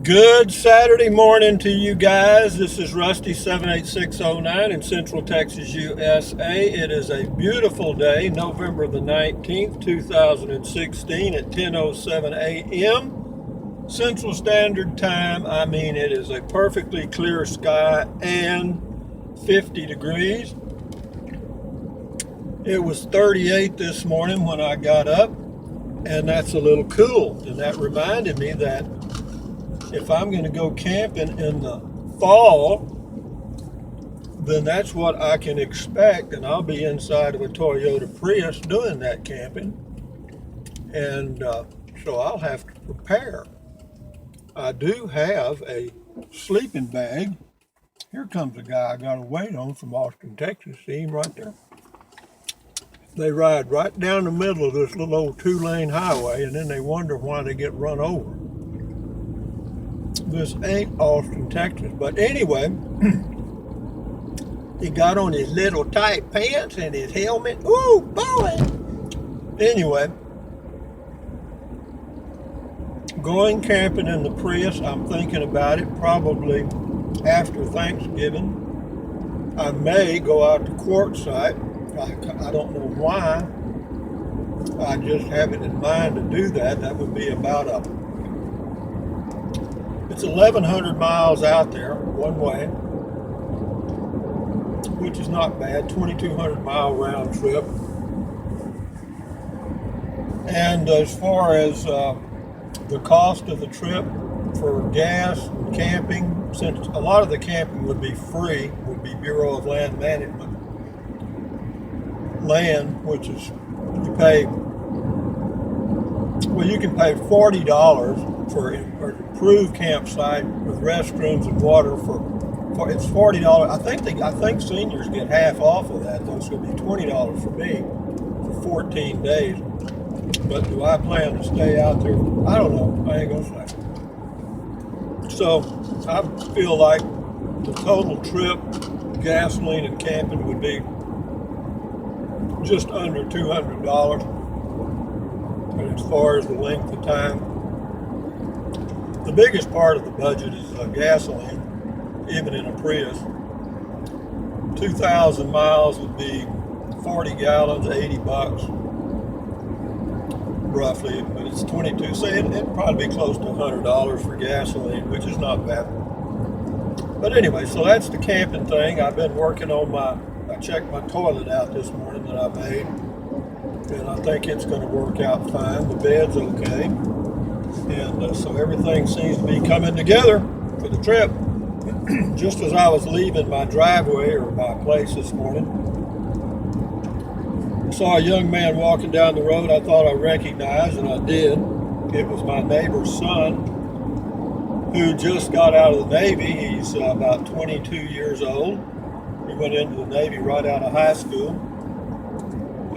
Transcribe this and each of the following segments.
Good Saturday morning to you guys. This is Rusty 78609 in Central Texas, USA. It is a beautiful day, November the 19th, 2016 at 10:07 a.m. Central Standard Time. I mean, it is a perfectly clear sky and 50 degrees. It was 38 this morning when I got up, and that's a little cool. And that reminded me that if I'm going to go camping in the fall, then that's what I can expect, and I'll be inside of a Toyota Prius doing that camping, and so I'll have to prepare. I do have a sleeping bag. Here comes a guy I got to wait on from Austin, Texas. See him right there? They ride right down the middle of this little old two-lane highway, and then they wonder why they get run over. This ain't Austin, Texas. But anyway, he got on his little tight pants and his helmet. Ooh, boy! Anyway, going camping in the Prius, I'm thinking about it probably after Thanksgiving. I may go out to Quartzsite. I don't know why. I just have it in mind to do that. That would be about it's 1,100 miles out there one way, which is not bad, 2,200 mile round trip. And as far as the cost of the trip for gas and camping, since a lot of the camping would be free, would be Bureau of Land Management land, which is you can pay $40 for an approved campsite with restrooms and water for it's $40. I think seniors get half off of that, though, so it'll be $20 for me for 14 days. But do I plan to stay out there? I don't know. I ain't gonna say. So I feel like the total trip, gasoline and camping, would be just under $200. And as far as the length of time, the biggest part of the budget is gasoline, even in a Prius. 2,000 miles would be 40 gallons, $80 roughly, but it's 22. So it'd probably be close to $100 for gasoline, which is not bad. But anyway, so that's the camping thing. I've been working on I checked my toilet out this morning that I made, and I think it's going to work out fine. The bed's okay, and so everything seems to be coming together for the trip. Just as I was leaving my driveway or my place this morning, I saw a young man walking down the road I thought I recognized, and I did. It was my neighbor's son who just got out of the Navy. He's about 22 years old. He went into the Navy right out of high school,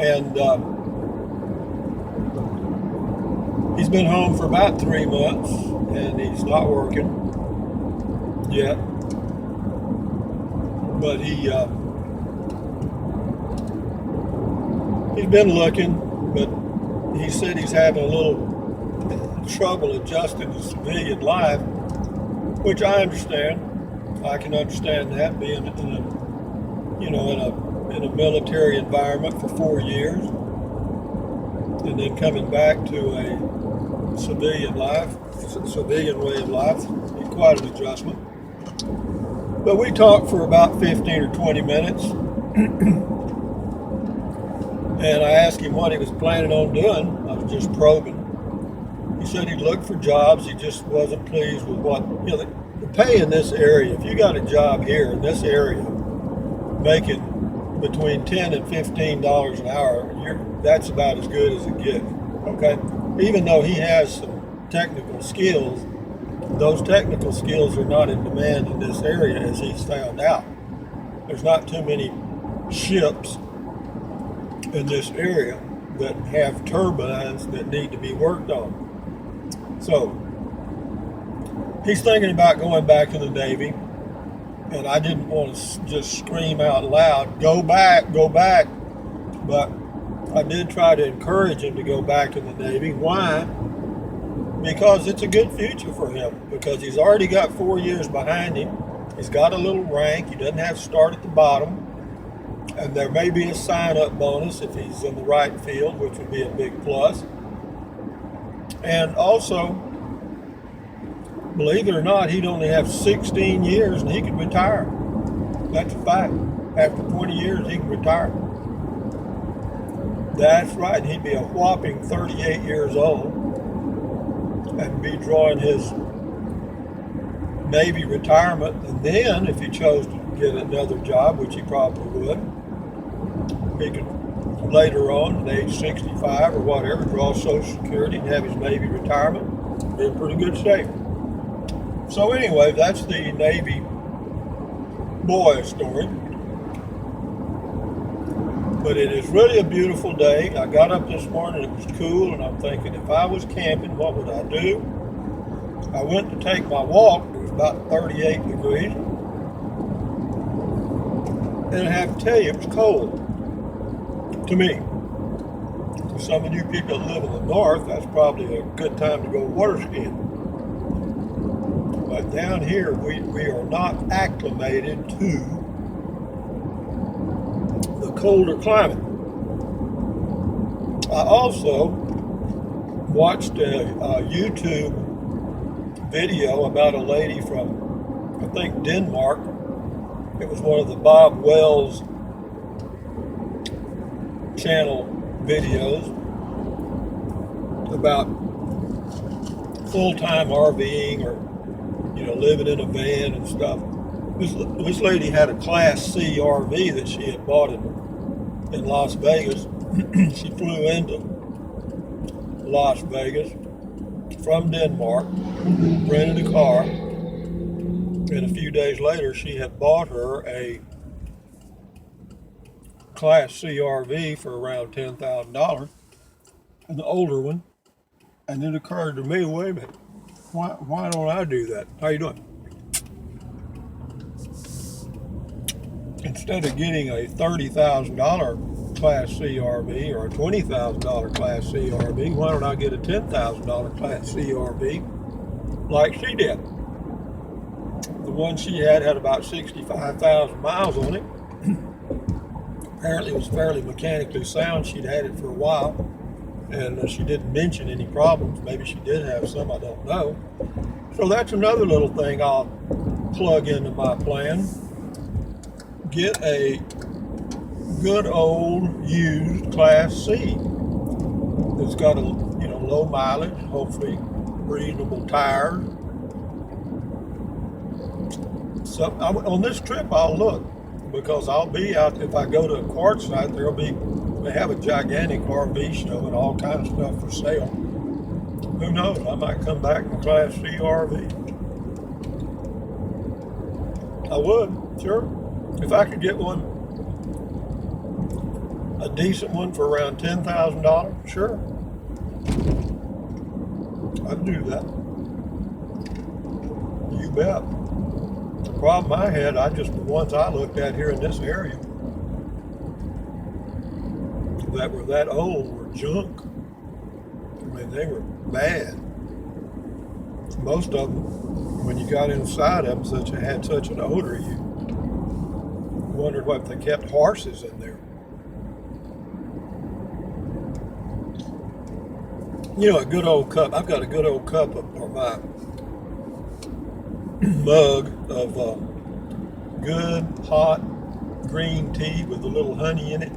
and he's been home for about 3 months, and he's not working yet. But he's been looking, but he said he's having a little trouble adjusting to civilian life, which I understand. I can understand that, being in a military environment for 4 years, and then coming back to a civilian way of life, quite an adjustment. But we talked for about 15 or 20 minutes, and I asked him what he was planning on doing. I was just probing. He said he'd looked for jobs. He just wasn't pleased with the pay in this area. If you got a job here in this area, making between $10 and $15 an hour, that's about as good as it gets. Okay, even though he has some technical skills, those technical skills are not in demand in this area, as he's found out. There's not too many ships in this area that have turbines that need to be worked on. So he's thinking about going back to the Navy, and I didn't want to just scream out loud, go back, but I did try to encourage him to go back in the Navy. Why? because it's a good future for him, because he's already got 4 years behind him. He's got a little rank. He doesn't have to start at the bottom. And there may be a sign-up bonus if he's in the right field, which would be a big plus. And also, believe it or not, he'd only have 16 years and he could retire. That's a fact. After 20 years, he can retire. That's right. He'd be a whopping 38 years old and be drawing his Navy retirement. And then, if he chose to get another job, which he probably would, he could later on, at age 65 or whatever, draw Social Security and have his Navy retirement. Be in pretty good shape. So anyway, that's the Navy boy story. But it is really a beautiful day. I got up this morning, it was cool, and I'm thinking, if I was camping, what would I do? I went to take my walk. It was about 38 degrees. And I have to tell you, it was cold to me. For some of you people that live in the north, that's probably a good time to go water skiing. But down here, we are not acclimated to the colder climate. I also watched a YouTube video about a lady from, I think, Denmark. It was one of the Bob Wells channel videos about full-time RVing or, living in a van and stuff. This lady had a Class C RV that she had bought in Las Vegas. She flew into Las Vegas from Denmark, rented a car, and a few days later she had bought her a Class C RV for around $10,000, an older one. And it occurred to me, wait a minute, why don't I do that? How you doing? Instead of getting a $30,000 Class C RV or a $20,000 Class C RV, why don't I get a $10,000 Class C RV like she did? The one she had about 65,000 miles on it. Apparently it was fairly mechanically sound. She'd had it for a while, and she didn't mention any problems. Maybe she did have some, I don't know. So that's another little thing I'll plug into my plan. Get a good old used Class C that's got a low mileage, hopefully reasonable tires. So on this trip I'll look, because I'll be out. If I go to a Quartzsite, they have a gigantic RV show and all kinds of stuff for sale. Who knows? I might come back in a Class C RV. I would, sure. If I could get one, a decent one for around $10,000, sure. I'd do that. You bet. The problem I had, the ones I looked at here in this area that were that old were junk. I mean, they were bad. Most of them, when you got inside of them, had such an odor, you wondered what if they kept horses in there. A good old cup. I've got a good old cup or my mug of good hot green tea with a little honey in it.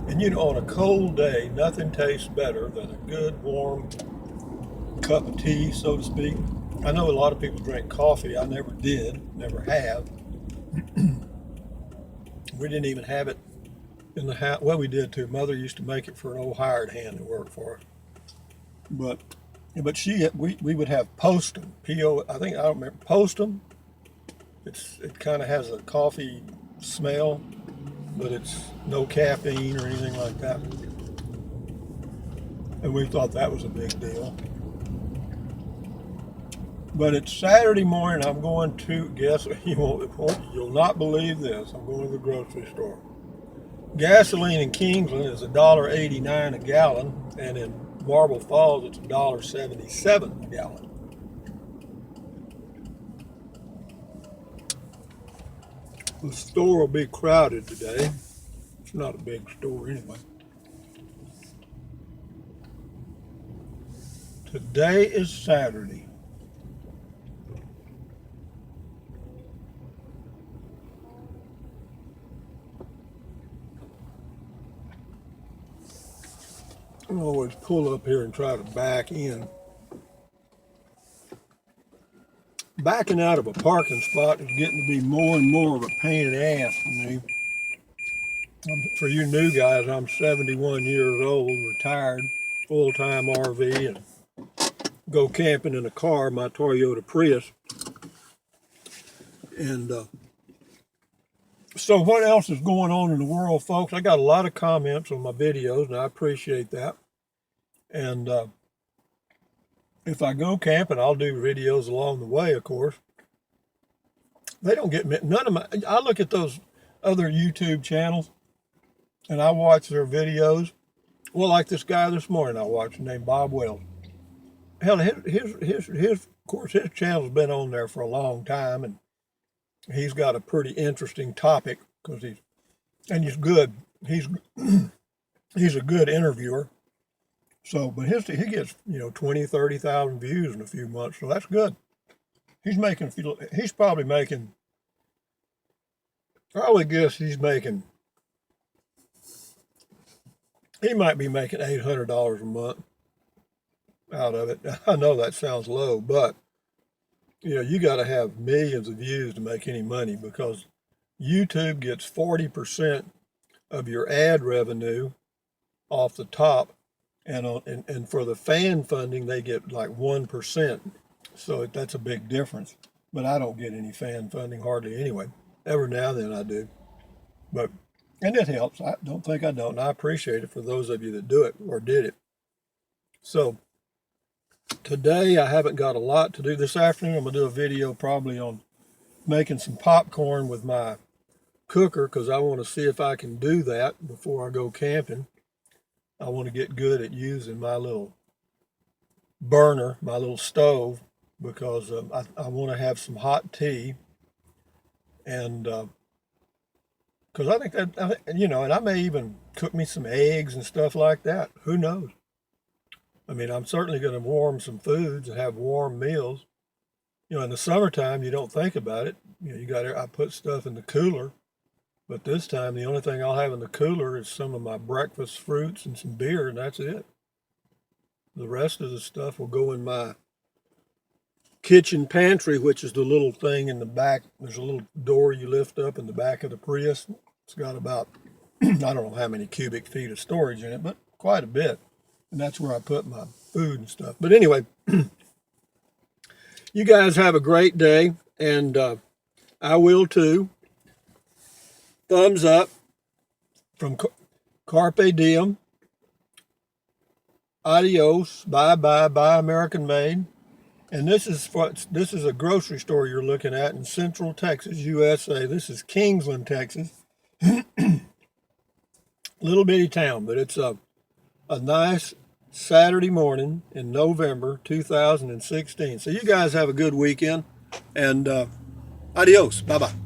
And on a cold day, nothing tastes better than a good warm cup of tea, so to speak. I know a lot of people drink coffee. I never did, never have. We didn't even have it in the house. Well, we did too. Mother used to make it for an old hired hand to work for us. But we would have Postum, I don't remember, Postum. It kind of has a coffee smell, but it's no caffeine or anything like that. And we thought that was a big deal. But it's Saturday morning. I'm going to, you'll not believe this. I'm going to the grocery store. Gasoline in Kingsland is $1.89 a gallon, and in Marble Falls, it's $1.77 a gallon. The store will be crowded today. It's not a big store anyway. Today is Saturday. I always pull up here and try to back in. Backing out of a parking spot is getting to be more and more of a pain in the ass for me. For you new guys, I'm 71 years old, retired, full-time RV, and go camping in a car, my Toyota Prius. And so what else is going on in the world, folks? I got a lot of comments on my videos, and I appreciate that. And if I go camping, I'll do videos along the way, of course. They don't get none of my. I look at those other YouTube channels, and I watch their videos. Well, like this guy this morning I watched named Bob Wells. Hell, his of course, his channel's been on there for a long time, and he's got a pretty interesting topic because he's good. He's a good interviewer. So, but he gets 20, 30,000 views in a few months, so that's good. He's probably making. I would guess he might be making $800 a month out of it. I know that sounds low, but you got to have millions of views to make any money, because YouTube gets 40% of your ad revenue off the top, and for the fan funding they get like 1%. So that's a big difference. But I don't get any fan funding hardly anyway. Every now and then I do, and it helps. I don't think I don't, and I appreciate it for those of you that do it or did it. So today I haven't got a lot to do. This afternoon I'm gonna do a video probably on making some popcorn with my cooker, because I want to see if I can do that before I go camping. I want to get good at using my little burner, my little stove, because I want to have some hot tea, and because I think that, and I may even cook me some eggs and stuff like that. Who knows? I mean, I'm certainly going to warm some foods and have warm meals. In the summertime, you don't think about it. I put stuff in the cooler, but this time the only thing I'll have in the cooler is some of my breakfast fruits and some beer, and that's it. The rest of the stuff will go in my kitchen pantry, which is the little thing in the back. There's a little door you lift up in the back of the Prius. It's got about, I don't know how many cubic feet of storage in it, but quite a bit. And that's where I put my food and stuff. But anyway, you guys have a great day, and I will too. Thumbs up from Carpe Diem. Adios. Bye bye. Bye American Made. And this is a grocery store you're looking at in Central Texas, USA. This is Kingsland, Texas. Little bitty town, but it's a nice Saturday morning in November 2016. So you guys have a good weekend, and adios. Bye-bye.